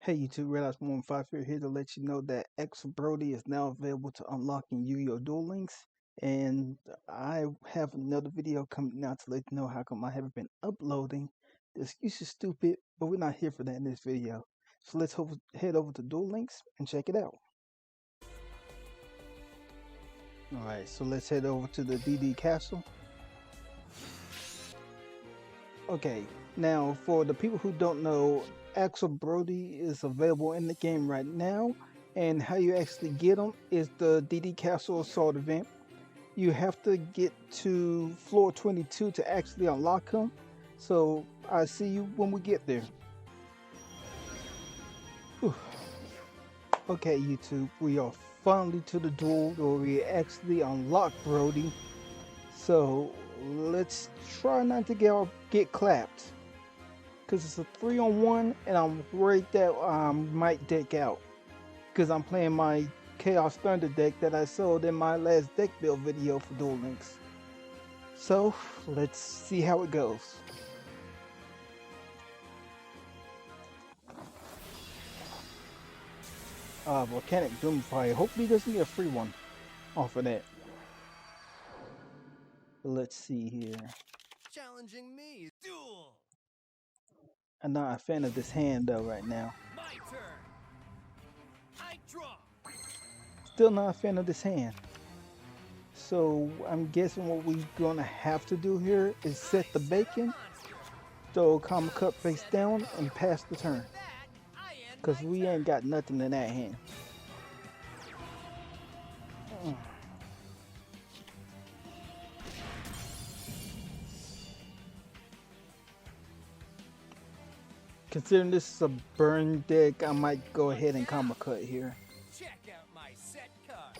Hey YouTube, Red 115 here to let you know that Axel Brodie is now available to unlock in Yu-Gi-Oh! Duel Links. And I have another video coming out to let you know how come I haven't been uploading. The excuse is stupid, but we're not here for that in this video. So let's head over to Duel Links and check it out. Alright, so let's head over to the DD Castle. Okay, now for the people who don't know, Axel Brodie is available in the game right now, and how you actually get him is the DD Castle Assault event. You have to get to floor 22 to actually unlock him, so I'll see you when we get there. Whew. Okay YouTube, we are finally to the duel where we actually unlock Brodie, so let's try not to get clapped. Because it's a 3-on-1 and I'm worried that I might deck out. Because I'm playing my Chaos Thunder deck that I sold in my last deck build video for Duel Links. So, let's see how it goes. Volcanic Force. Hopefully he doesn't get a free one off of that. Let's see here. Challenging me, duel. I'm not a fan of this hand though right now. My turn. I draw. Still not a fan of this hand. So I'm guessing what we're gonna have to do here is set the bacon, throw common cup face down, and pass the turn. Cause we ain't got nothing in that hand. Considering this is a burn deck, I might go ahead and common cut here. Check out my set card.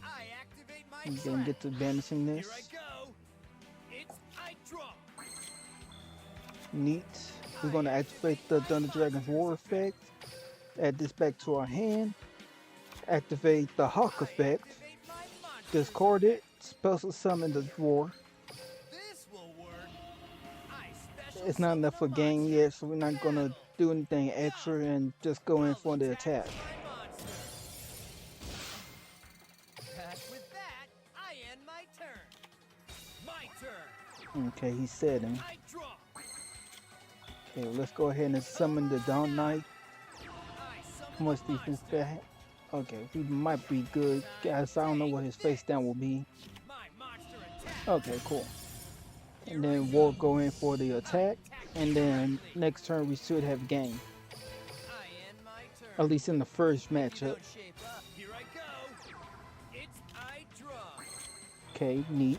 I activate my I'm gonna get to banishing this. Here I go. It's I draw. Neat. We're gonna activate the Thunder Dragon's War effect. Add this back to our hand. Activate the Hawk effect. Discard it. Special summon the War. This will work. It's not enough for game yet, so we're not gonna do anything extra and just go in for the attack. With that, I end my turn. My turn. Okay, he's setting. I draw. Okay, let's go ahead and summon the Dawn Knight. How much defense that? Okay, he might be good. Guys, I don't know what his face down will be. Okay, cool. And then we'll go in for the attack, and then next turn we should have game. At least in the first matchup. Okay, neat.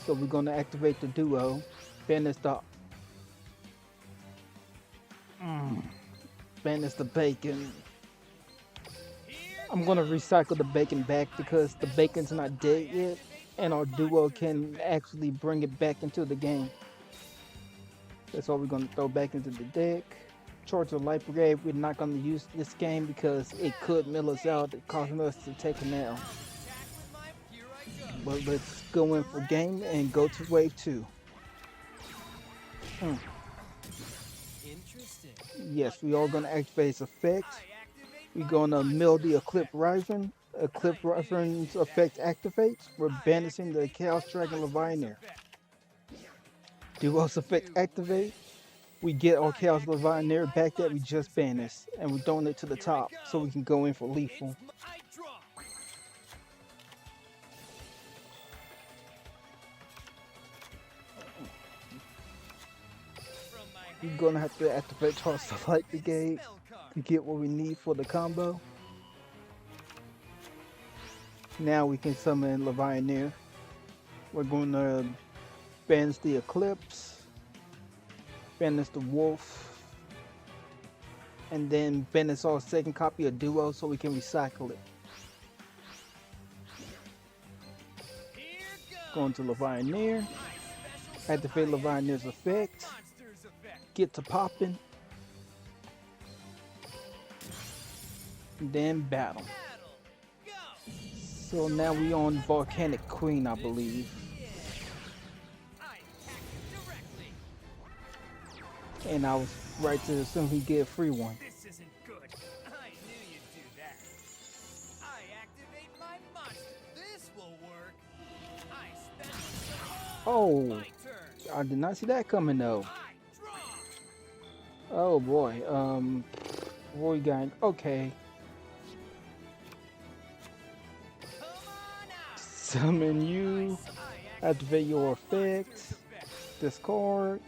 So we're gonna activate the duo. Banish the banish the bacon. I'm gonna recycle the bacon back because the bacon's not dead yet, and our duo can actually bring it back into the game. That's all we're gonna throw back into the deck. Charge the Light Brigade. We're not gonna use this game because it could mill us out, causing us to take a nail. But let's go in for game and go to wave 2. Yes, we are gonna activate its effect. We're gonna mill the Eclipse Wyvern. Eclipse Wyvern's effect activates. We're banishing the Chaos Dragon Leviathan. Duo's effect activate. We get our Chaos Leviathan back that we just banished, and we're throwing it to the top so we can go in for lethal. We're gonna have to activate Charge the Light Brigade to get what we need for the combo. Now we can summon Leviathan. We're going to banish the Eclipse, banish the Wolf, and then banish our second copy of Duo so we can recycle it. Going to Leviathan, activate Leviathan's effect, get to popping, then battle. So now we on Volcanic Queen, I believe. And I was right to assume he get a free one. This isn't good. Oh, My turn. I did not see that coming though. I draw. Oh boy. What we got? Okay. Come on out. Summon you. I Activate activate your my effects. monster's effect. Discard.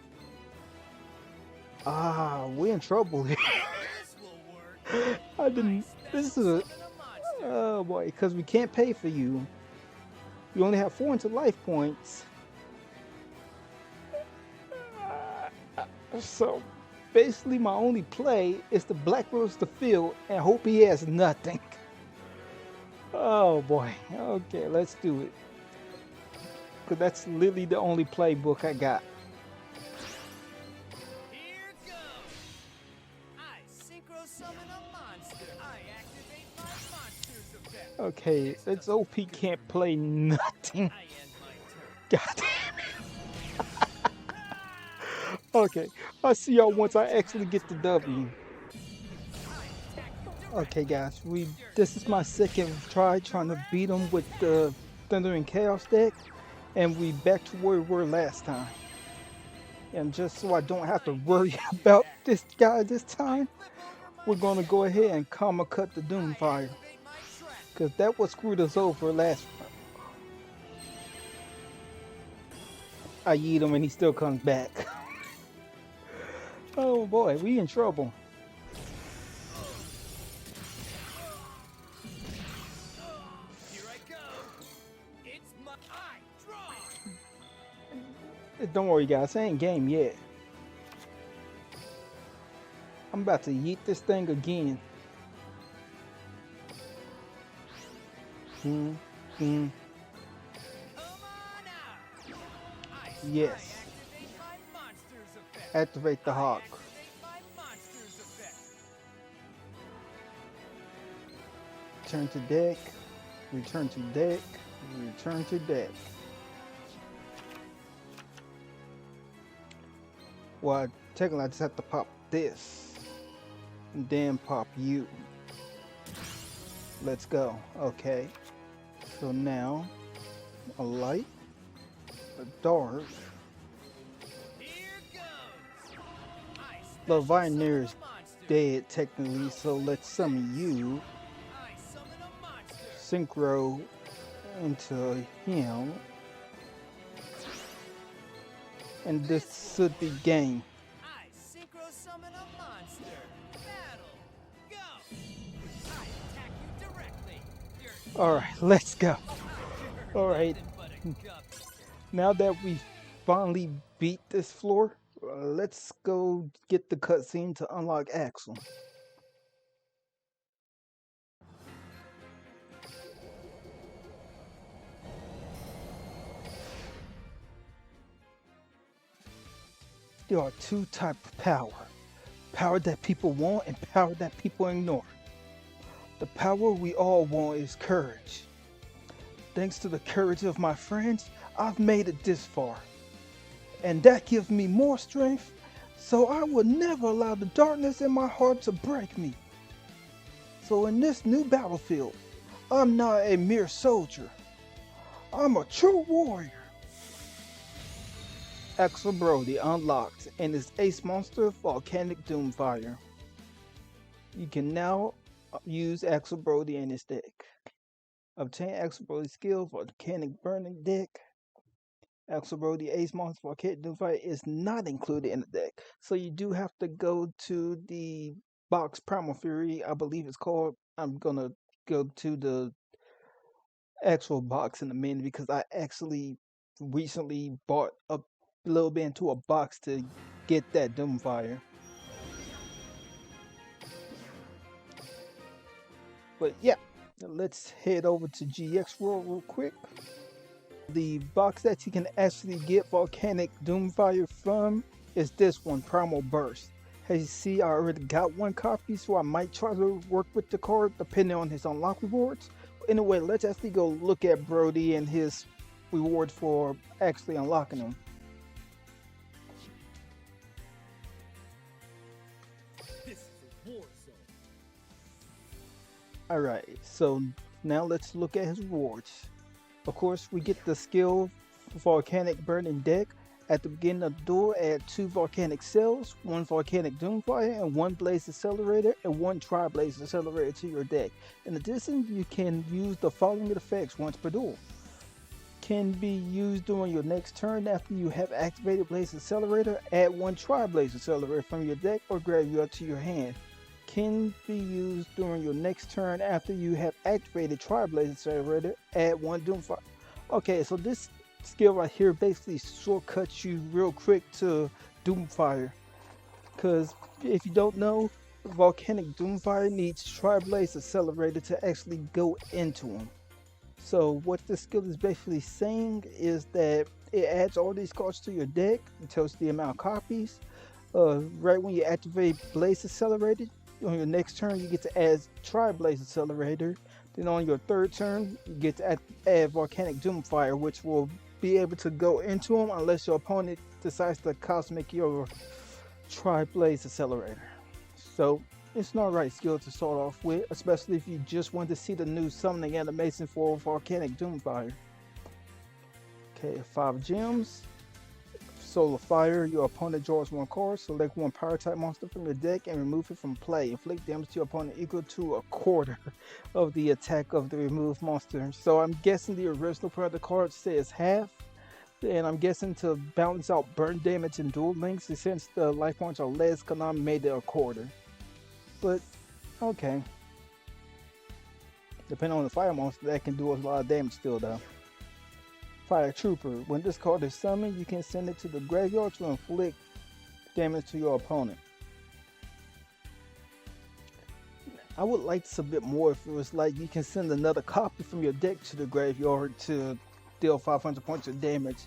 Ah, we're in trouble here. This will work. I I didn't. This special is a. summon a monster. Oh boy, because we can't pay for you. You only have 4 into life points. So basically, my only play is to Black Rose the field and hope he has nothing. Oh boy. Okay, let's do it. Because that's literally the only playbook I got. Here goes. I synchro summon a monster. I activate my monster's effect. Okay, it's OP can't play nothing. I end my turn. God damn it. Okay, I'll see y'all once I actually get the W. Okay guys, this is my second try trying to beat him with the Thunder and Chaos deck, and we back to where we were last time. And just so I don't have to worry about this guy this time, we're gonna go ahead and comma cut the Doomfire, because that what screwed us over last time. I yeet him and he still comes back. Oh boy, we in trouble. Here I go. It's my I draw. Don't worry guys, I ain't game yet. I'm about to yeet this thing again. Come on out. Yes. Activate my monster's effect. Activate the hawk. Activate my monster's effect. Return to deck. Return to deck. Return to deck. Well, technically I just have to pop this. And then pop you. Let's go. Okay. So now, a light, a dark. Here goes. I The special summon Vineer a is monster. dead technically, so let's summon you. I summon a monster. Synchro into him. And this should be game. I synchro summon a monster. Battle. Go. I attack you directly. You're Alright, let's go. Alright, nothing but a guppy. now that we finally beat this floor, let's go get the cutscene to unlock Axel. There are two types of power. Power that people want and power that people ignore. The power we all want is courage. Thanks to the courage of my friends, I've made it this far. And that gives me more strength, so I will never allow the darkness in my heart to break me. So in this new battlefield, I'm not a mere soldier. I'm a true warrior. Axel Brodie unlocked and his ace monster Volcanic Doomfire. You can now use Axel Brodie in his deck. Obtain Axel Brodie's skill Volcanic Burning deck. Axel Brodie ace monster Volcanic Doomfire is not included in the deck, so you do have to go to the box Primal Fury, I believe it's called. I'm gonna go to the actual box in a minute because I actually recently bought a little bit into a box to get that Doomfire. But yeah, let's head over to GX World real quick. The box that you can actually get Volcanic Doomfire from is this one, Primal Burst. As you see, I already got one copy, so I might try to work with the card depending on his unlock rewards. But anyway, let's actually go look at Brodie and his reward for actually unlocking him. This is a war zone. Alright, so now let's look at his rewards. Of course, we get the skill Volcanic Burning deck. At the beginning of the duel, add 2 Volcanic Cells, 1 Volcanic Doomfire, and 1 Blaze Accelerator, and 1 Tri-Blaze Accelerator to your deck. In addition, you can use the following effects once per duel. Can be used during your next turn after you have activated Blaze Accelerator. Add 1 Tri-Blaze Accelerator from your deck or graveyard to your hand. Can be used during your next turn after you have activated Tri-Blaze Accelerator. Add 1 Doomfire. Okay, so this skill right here basically shortcuts you real quick to Doomfire. Because if you don't know, Volcanic Doomfire needs Tri-Blaze Accelerator to actually go into him. So what this skill is basically saying is that it adds all these cards to your deck. It tells the amount of copies. Right when you activate Blaze Accelerator, on your next turn you get to add Tri-Blaze Accelerator. Then on your third turn, you get to add Volcanic Doomfire, which will be able to go into him unless your opponent decides to cosmic your Tri-Blaze Accelerator. So it's not right skill to start off with, especially if you just want to see the new summoning animation for Volcanic Doomfire. Okay, 5 gems. Solar Fire, your opponent draws 1 card. Select 1 power type monster from your deck and remove it from play. Inflict damage to your opponent equal to a quarter of the attack of the removed monster. So I'm guessing the original part of the card says half. And I'm guessing to balance out burn damage and duel links, since the life points are less, Konami made it a quarter. But, okay. Depending on the fire monster, that can do a lot of damage still though. Fire Trooper. When this card is summoned, you can send it to the graveyard to inflict damage to your opponent. I would like this a bit more if it was like you can send another copy from your deck to the graveyard to deal 500 points of damage.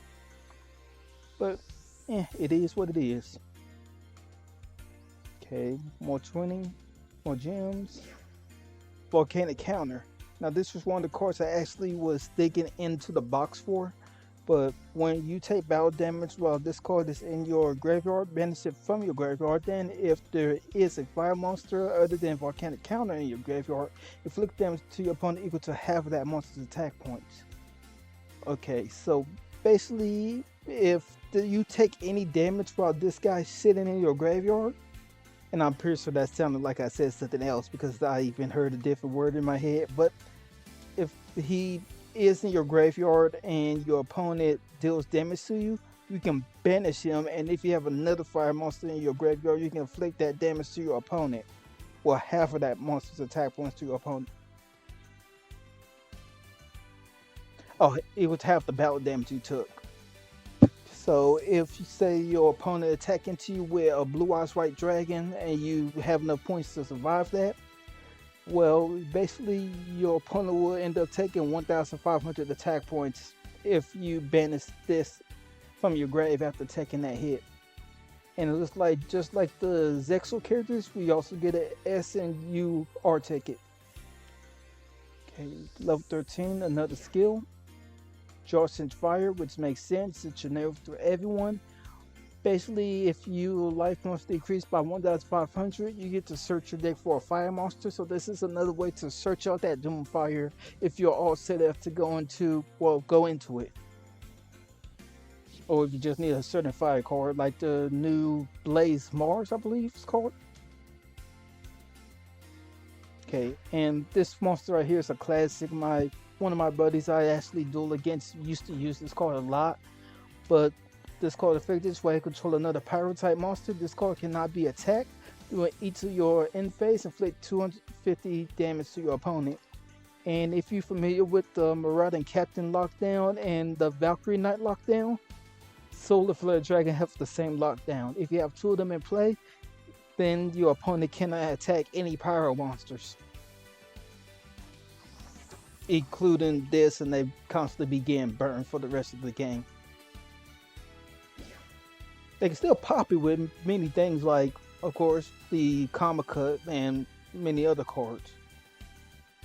But, it is what it is. Okay, more 20, more gems. Volcanic Counter. Now this was one of the cards I actually was digging into the box for, but when you take battle damage while this card is in your graveyard, banish it from your graveyard. Then if there is a fire monster other than Volcanic Counter in your graveyard, inflict damage to your opponent equal to half of that monster's attack points. Okay, so basically if you take any damage while this guy's sitting in your graveyard, and I'm pretty sure that sounded like I said something else because I even heard a different word in my head. But if he is in your graveyard and your opponent deals damage to you, you can banish him. And if you have another fire monster in your graveyard, you can inflict that damage to your opponent. Well, half of that monster's attack points to your opponent. Oh, it was half the battle damage you took. So if you say your opponent attack into you with a Blue Eyes White Dragon and you have enough points to survive that, well, basically your opponent will end up taking 1,500 attack points if you banish this from your grave after taking that hit. And it looks like, just like the Zexal characters, we also get an S and U R ticket. Okay, level 13, another skill. Jarsen's Fire, which makes sense, it's generic to everyone. Basically, if you life monster decreased by 1,500, you get to search your deck for a fire monster. So this is another way to search out that Doomfire if you're all set up to go into it. Or if you just need a certain fire card, like the new Blaze Mars, I believe it's called. Okay, and this monster right here is a classic. One of my buddies I actually duel against used to use this card a lot, but this card effect is where you control another pyro type monster. This card cannot be attacked. During each of your end phase, inflict 250 damage to your opponent. And if you're familiar with the Marauding Captain lockdown and the Valkyrie Knight lockdown, Solar Flare Dragon have the same lockdown. If you have 2 of them in play, then your opponent cannot attack any pyro monsters, including this, and they constantly be getting burned for the rest of the game. They can still pop it with many things like, of course, the Karma Cut and many other cards.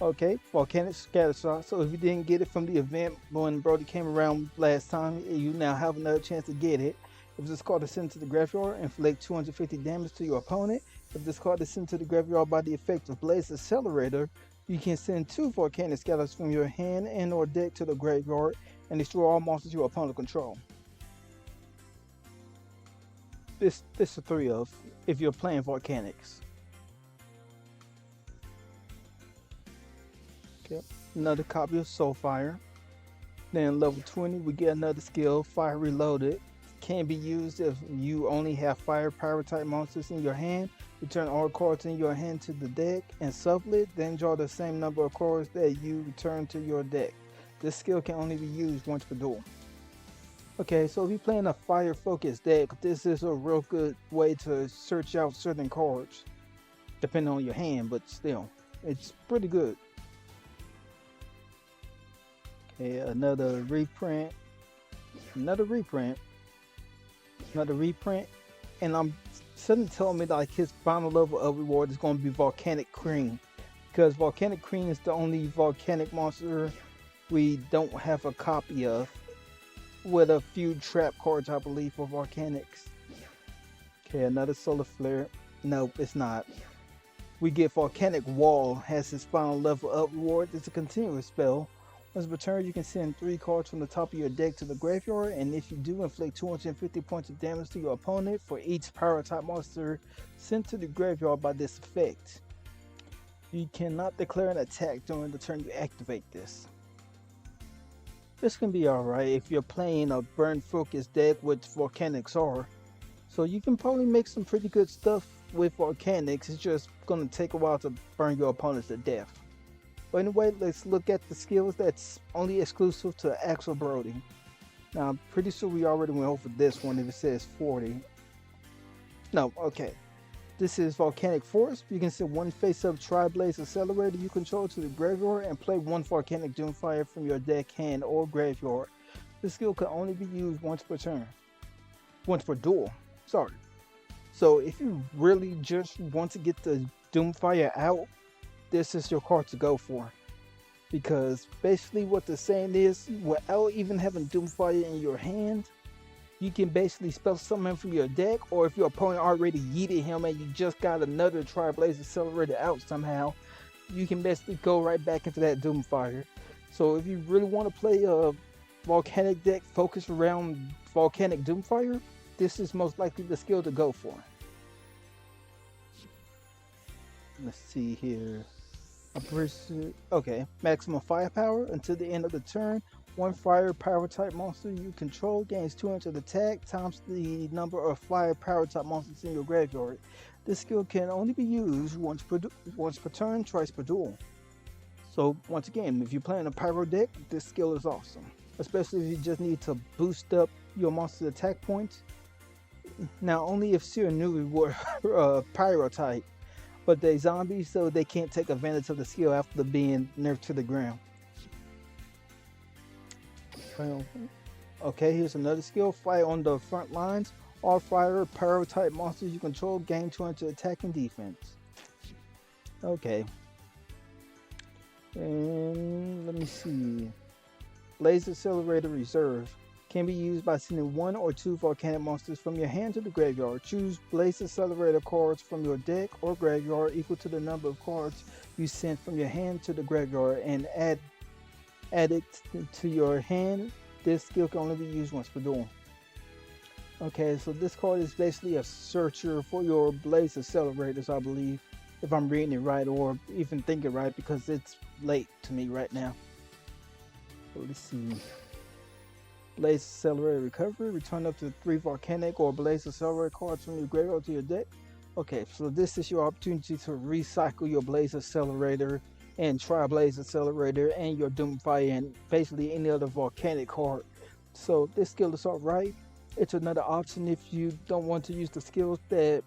Okay, Volcanic Scattershot. So if you didn't get it from the event when Brodie came around last time, you now have another chance to get it. If this card is sent to the graveyard, inflict 250 damage to your opponent. If this card is sent to the graveyard by the effect of Blaze Accelerator, you can send 2 Volcanic Scatters from your hand and or deck to the graveyard and destroy all monsters your opponent control. This is 3 of if you're playing Volcanics. Okay, another copy of Soulfire. Then level 20, we get another skill, Fire Reloaded. Can be used if you only have firepower type monsters in your hand. Return all cards in your hand to the deck and shuffle it, then draw the same number of cards that you return to your deck. This skill can only be used once per duel. Okay, so if you're playing a fire focused deck, this is a real good way to search out certain cards, depending on your hand, but still, it's pretty good. Okay, another reprint, and something told me that like his final level of reward is going to be Volcanic Cream, because Volcanic Cream is the only volcanic monster we don't have a copy of, with a few trap cards I believe for Volcanics. Okay, another Solar Flare. Nope, it's not. We get Volcanic Wall, has his final level up reward. It's a continuous spell. Once per turn, you can send 3 cards from the top of your deck to the graveyard, and if you do, inflict 250 points of damage to your opponent for each power type monster sent to the graveyard by this effect. You cannot declare an attack during the turn you activate this. This can be alright if you're playing a burn focused deck with Volcanics are. So you can probably make some pretty good stuff with Volcanics. It's just gonna take a while to burn your opponents to death. But anyway, let's look at the skills that's only exclusive to Axel Brodie. Now, I'm pretty sure we already went over this one if it says 40. No, okay. This is Volcanic Force. You can send 1 face-up Tri-Blaze Accelerator you control to the graveyard and play 1 Volcanic Doomfire from your deck, hand, or graveyard. This skill can only be used once per turn. Once per duel. Sorry. So if you really just want to get the Doomfire out, this is your card to go for, because basically what they're saying is, without even having Doomfire in your hand, you can basically spell summon from your deck, or if your opponent already yeeted him and you just got another Tri-Blaze Accelerator out somehow, you can basically go right back into that Doomfire. So if you really want to play a Volcanic deck focused around Volcanic Doomfire, this is most likely the skill to go for. Let's see here. Okay, maximum firepower until the end of the turn. 1 fire power type monster you control gains 200 attack times the number of fire power type monsters in your graveyard. This skill can only be used once per turn, twice per duel. So once again, if you're playing a pyro deck, this skill is awesome, especially if you just need to boost up your monster's attack points. Now only if Siranui were pyro type, but they zombies, so they can't take advantage of the skill after being nerfed to the ground. Okay, here's another skill. Fight on the front lines. All fire pyro type monsters you control gain 200 attack and defense. Okay. And let me see. Blaze Accelerator Reserve. Can be used by sending 1 or 2 volcanic monsters from your hand to the graveyard. Choose Blaze Accelerator cards from your deck or graveyard equal to the number of cards you sent from your hand to the graveyard and add it to your hand. This skill can only be used once per duel. Okay, so this card is basically a searcher for your Blaze Accelerators, I believe, if I'm reading it right or even thinking right, because it's late to me right now. So let's see. Blaze Accelerator Recovery. Return up to 3 Volcanic or Blaze Accelerator cards from your graveyard to your deck. Okay, so this is your opportunity to recycle your Blaze Accelerator and Tri-Blaze Accelerator and your Doomfire and basically any other Volcanic card. So this skill is alright. It's another option if you don't want to use the skills that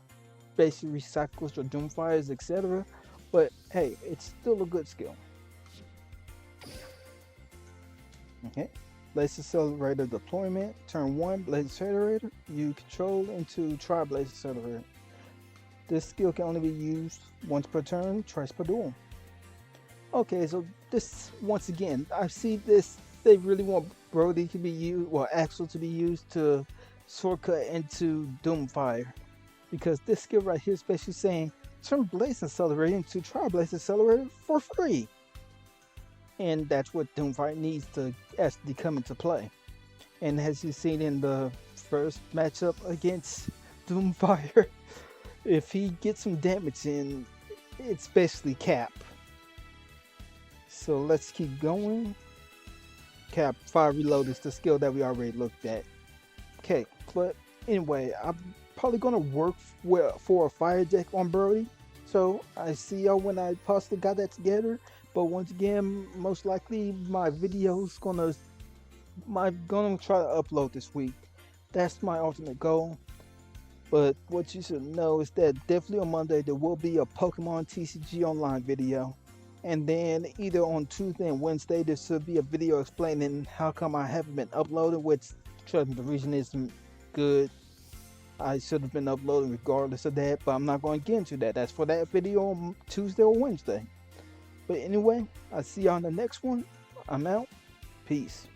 basically recycles your Doomfires, etc. But hey, it's still a good skill. Okay. Blaze Accelerator Deployment. Turn 1, Blaze Accelerator you control into Tri-Blaze Accelerator. This skill can only be used once per turn, twice per duel. Okay, so this, once again, I see this, they really want Brodie to be used, or Axel to be used to shortcut into Doomfire. Because this skill right here is basically saying, turn Blaze Accelerator into Tri-Blaze Accelerator for free. and that's what Doomfire needs to actually come into play. And as you've seen in the first matchup against Doomfire, if he gets some damage in, it's basically Cap. So let's keep going. Cap Fire Reload is the skill that we already looked at. Okay, but anyway, I'm probably gonna work for a fire deck on Brodie. So I see y'all when I possibly got that together. But once again, most likely my video's gonna try to upload this week. That's my ultimate goal. But what you should know is that definitely on Monday there will be a Pokemon TCG Online video. And then either on Tuesday and Wednesday there should be a video explaining how come I haven't been uploading, which trust me, the reason isn't good. I should have been uploading regardless of that, but I'm not going to get into that. That's for that video on Tuesday or Wednesday. But anyway, I'll see y'all in the next one. I'm out. Peace.